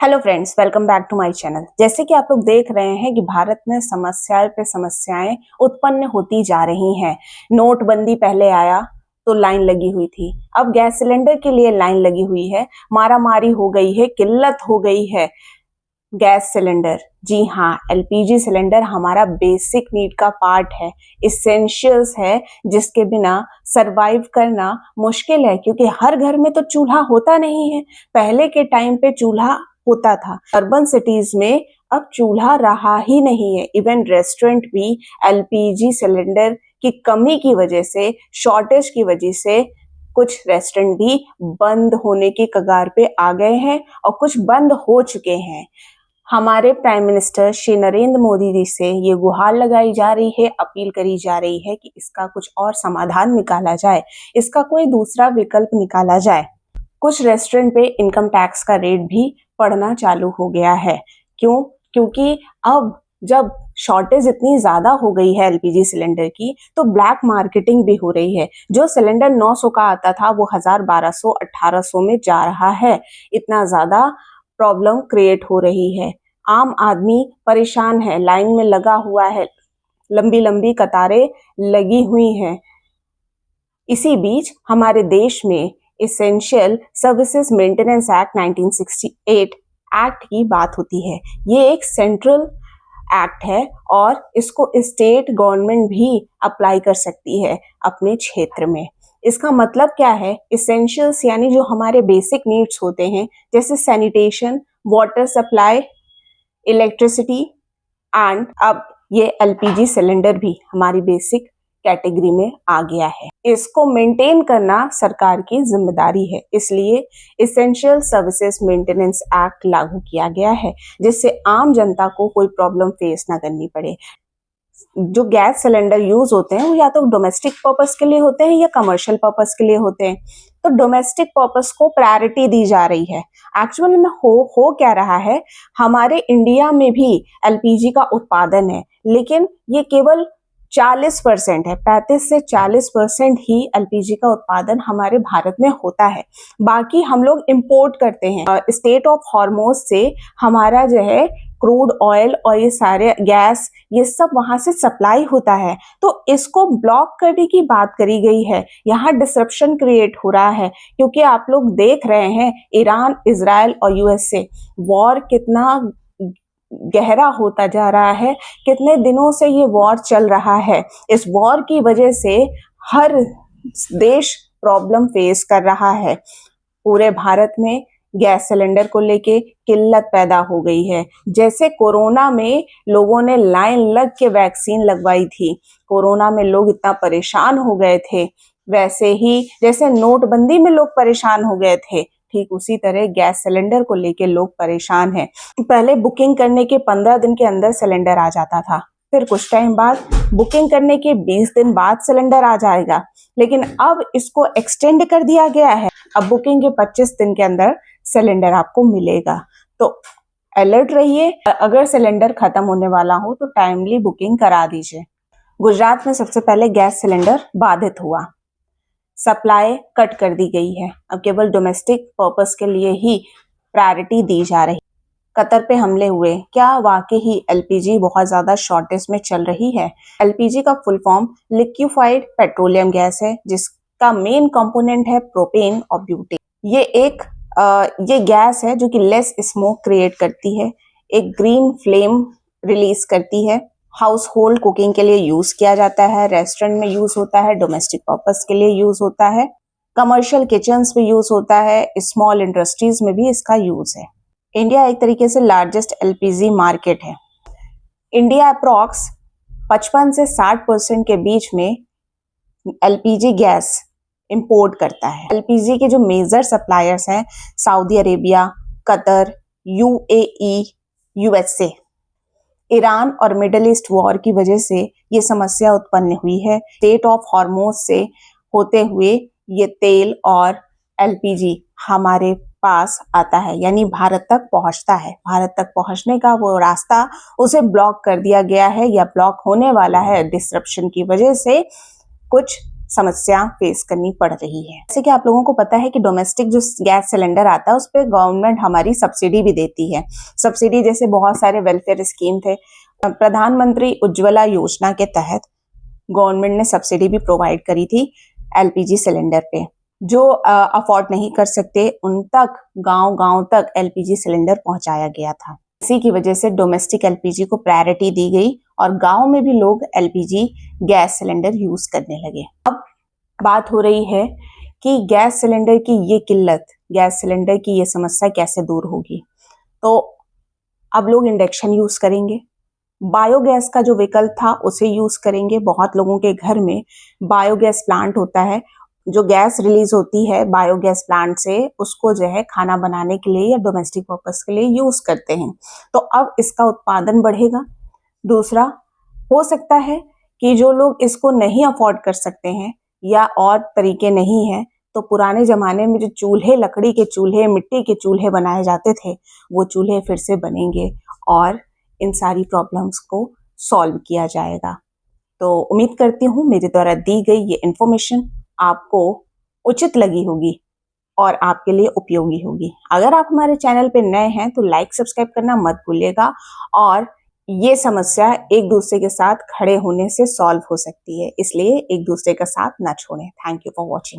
Hello friends, welcome back to my channel. जैसे कि आप लोग देख रहे हैं कि भारत में समस्याएं पे समस्याएं उत्पन्न होती जा रही हैं। नोटबंदी पहले आया तो लाइन लगी हुई थी, अब गैस सिलेंडर के लिए लाइन लगी हुई है, मारामारी हो गई है, किल्लत हो गई है। गैस सिलेंडर, जी हाँ, एलपीजी सिलेंडर हमारा बेसिक नीड का पार्ट है, इसेंशियल्स है, जिसके बिना सरवाइव करना मुश्किल है क्योंकि हर घर में तो चूल्हा होता नहीं है। पहले के टाइम पे चूल्हा होता था, अर्बन सिटीज में अब चूल्हा रहा ही नहीं है। इवन रेस्टोरेंट भी एलपीजी सिलेंडर की कमी की वजह से, शॉर्टेज की वजह से कुछ रेस्टोरेंट भी बंद होने की कगार पे आ गए हैं और कुछ बंद हो चुके हैं। हमारे प्राइम मिनिस्टर श्री नरेंद्र मोदी जी से ये गुहार लगाई जा रही है, अपील करी जा रही है कि इसका कुछ और समाधान निकाला जाए, इसका कोई दूसरा विकल्प निकाला जाए। कुछ रेस्टोरेंट पे इनकम टैक्स का रेट भी पड़ना चालू हो गया है। क्यों? क्योंकि अब जब शॉर्टेज इतनी ज्यादा हो गई है एलपीजी सिलेंडर की, तो ब्लैक मार्केटिंग भी हो रही है। जो सिलेंडर 900 का आता था वो 1000, 1200, 1800 में जा रहा है। इतना ज्यादा प्रॉब्लम क्रिएट हो रही है। आम आदमी परेशान है, लाइन में लगा हुआ है, लंबी लंबी कतारें लगी हुई हैं। इसी बीच हमारे देश में essential services maintenance act 1968 act की बात होती है। ये एक सेंट्रल एक्ट है और इसको स्टेट गवर्नमेंट भी अप्लाई कर सकती है अपने क्षेत्र में। इसका मतलब क्या है? इसेंशियल्स यानी जो हमारे बेसिक नीड्स होते हैं, जैसे sanitation, water supply, electricity and अब ये एलपीजी सिलेंडर भी हमारी बेसिक कैटेगरी में आ गया है। इसको मेंटेन करना सरकार की जिम्मेदारी है, इसलिए इसेंशियल सर्विसेज मेंटेनेंस एक्ट लागू किया गया है, जिससे आम जनता को कोई प्रॉब्लम फेस ना करनी पड़े। जो गैस सिलेंडर यूज होते हैं वो या तो डोमेस्टिक पर्पस के लिए होते हैं या कमर्शियल पर्पस के लिए होते हैं। तो डोमेस्टिक पर्पस को प्रायोरिटी दी जा रही है। एक्चुअली में हो क्या रहा है, हमारे इंडिया में भी एलपीजी का उत्पादन है, लेकिन ये केवल 40% है। 35 से 40% ही एलपीजी का उत्पादन हमारे भारत में होता है, बाकी हम लोग इंपोर्ट करते हैं। स्टेट ऑफ हॉर्मोज से हमारा जो है क्रूड ऑयल और ये सारे गैस, ये सब वहां से सप्लाई होता है, तो इसको ब्लॉक करने की बात करी गई है। यहाँ डिसरप्शन क्रिएट हो रहा है क्योंकि आप लोग देख रहे हैं ईरान, इजराइल और यूएसए वॉर कितना गहरा होता जा रहा है। कितने दिनों से ये वॉर चल रहा है। इस वॉर की वजह से हर देश प्रॉब्लम फेस कर रहा है। पूरे भारत में गैस सिलेंडर को लेके किल्लत पैदा हो गई है। जैसे कोरोना में लोगों ने लाइन लग के वैक्सीन लगवाई थी, कोरोना में लोग इतना परेशान हो गए थे, वैसे ही जैसे नोटबंदी में लोग परेशान हो गए थे, ठीक उसी तरह गैस सिलेंडर को लेके लोग परेशान हैं। पहले बुकिंग करने के 15 दिन के अंदर सिलेंडर आ जाता था, फिर कुछ टाइम बाद बुकिंग करने के 20 दिन बाद सिलेंडर आ जाएगा, लेकिन अब इसको एक्सटेंड कर दिया गया है। अब बुकिंग के 25 दिन के अंदर सिलेंडर आपको मिलेगा। तो अलर्ट रहिए, अगर सिलेंडर खत्म होने वाला हो तो टाइमली बुकिंग करा दीजिए। गुजरात में सबसे पहले गैस सिलेंडर बाधित हुआ, सप्लाई कट कर दी गई है। अब केवल डोमेस्टिक पर्पस के लिए ही प्रायोरिटी दी जा रही। कतर पे हमले हुए, क्या वाकई ही एलपीजी बहुत ज्यादा शॉर्टेज में चल रही है? एलपीजी का full form liquefied petroleum gas है, जिसका मेन कंपोनेंट है प्रोपेन और ब्यूटेन। ये गैस है जो कि लेस स्मोक क्रिएट करती है, एक ग्रीन फ्लेम रिलीज करती है। हाउस होल्ड कुकिंग के लिए यूज किया जाता है, रेस्टोरेंट में यूज होता है, डोमेस्टिक पर्पस के लिए यूज होता है, कमर्शियल किचन्स में यूज होता है, स्मॉल इंडस्ट्रीज में भी इसका यूज है। इंडिया एक तरीके से लार्जेस्ट एलपीजी मार्केट है। इंडिया अप्रॉक्स 55 से 60% के बीच में एलपीजी गैस इंपोर्ट करता है। एलपीजी के जो मेजर सप्लायर्स हैं Saudi Arabia, Qatar, UAE, USA. Iran और मिडिल ईस्ट वॉर की वजह से ये समस्या उत्पन्न हुई है। स्टेट ऑफ हॉर्मोज से होते हुए ये तेल और एलपीजी हमारे पास आता है, यानी भारत तक पहुंचता है। भारत तक पहुंचने का वो रास्ता उसे ब्लॉक कर दिया गया है या ब्लॉक होने वाला है डिसरप्शन की वजह से। कुछ समस्या फेस करनी पड़ रही है। जैसे कि आप लोगों को पता है कि डोमेस्टिक जो गैस सिलेंडर आता है उस पर गवर्नमेंट हमारी सब्सिडी भी देती है। सब्सिडी जैसे बहुत सारे वेलफेयर स्कीम थे, प्रधानमंत्री उज्ज्वला योजना के तहत गवर्नमेंट ने सब्सिडी भी प्रोवाइड करी थी एलपीजी सिलेंडर पे। जो अफोर्ड नहीं कर सकते उन तक गांव-गांव तक एलपीजी सिलेंडर पहुंचाया गया था। इसी की वजह से डोमेस्टिक एलपीजी को प्रायोरिटी दी गई और गांव में भी लोग एलपीजी गैस सिलेंडर यूज करने लगे। अब बात हो रही है कि गैस सिलेंडर की ये किल्लत, गैस सिलेंडर की ये समस्या कैसे दूर होगी। तो अब लोग इंडक्शन यूज करेंगे, बायोगैस का जो विकल्प था उसे यूज करेंगे। बहुत लोगों के घर में बायोगैस प्लांट होता है, जो गैस रिलीज होती है बायोगैस प्लांट से उसको जो है खाना बनाने के लिए या डोमेस्टिक पर्पस के लिए यूज करते हैं। तो अब इसका उत्पादन बढ़ेगा। दूसरा, हो सकता है कि जो लोग इसको नहीं अफोर्ड कर सकते हैं या और तरीके नहीं हैं, तो पुराने जमाने में जो चूल्हे, लकड़ी के चूल्हे, मिट्टी के चूल्हे बनाए जाते थे, वो चूल्हे फिर से बनेंगे और इन सारी प्रॉब्लम्स को सॉल्व किया जाएगा। तो उम्मीद करती हूँ मेरे द्वारा दी गई ये इन्फॉर्मेशन आपको उचित लगी होगी और आपके लिए उपयोगी होगी। अगर आप हमारे चैनल पे नए हैं तो लाइक सब्सक्राइब करना मत भूलिएगा और ये समस्या एक दूसरे के साथ खड़े होने से सॉल्व हो सकती है, इसलिए एक दूसरे का साथ ना छोड़ें। Thank you for watching.